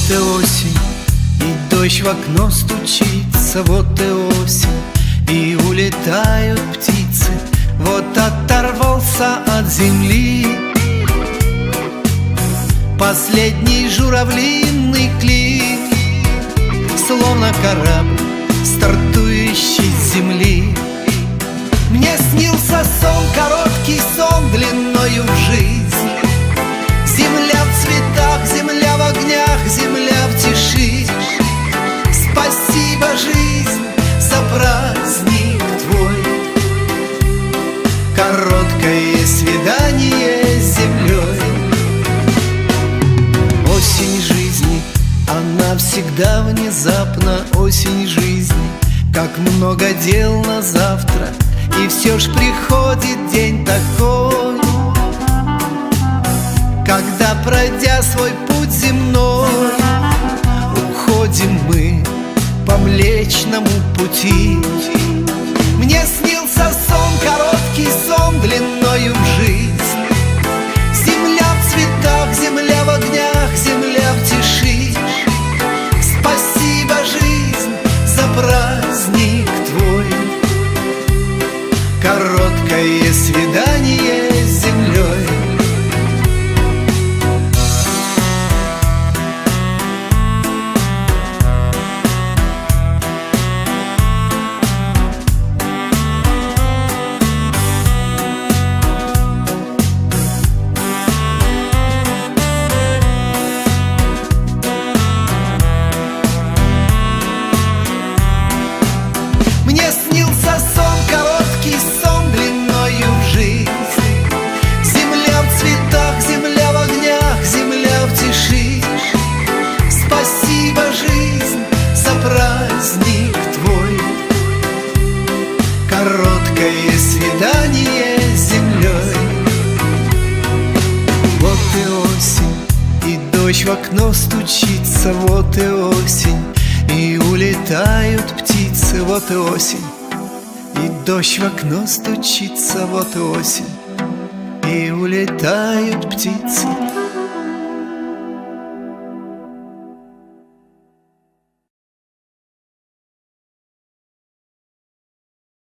и осень, и дождь в окно стучится. Вот и осень, и улетают птицы. Вот оторвался от земли последний журавлиный клик, словно корабль, стартующий с земли. Мне снился сон, короткий сон, длиною в жизнь. Земля в цветах, земля в огнях, земля в тиши. Спасибо, жизнь, за праздник твой. Короткое свидание с землей. Осень жизни, она всегда внезапна. Осень жизни, как много дел на завтра. И все ж приходит день такой, когда, пройдя свой путь земной, уходим мы по Млечному пути. Мне снился сон, короткий сон, длиною в жизнь. Земля в цветах, земля в огнях, земля в тиши. Спасибо, жизнь, за праздник твой. Короткое свидание с землей. Мне снился сон, короткий сон, длиною в жизнь. Земля в цветах, земля в огнях, земля в тиши. Спасибо, жизнь, за праздник твой. Короткое свидание с землей. Вот и осень, и дождь в окно стучится. Вот и осень, и улетают птицы. Вот и осень, и дождь в окно стучится. Вот и осень, и улетают птицы.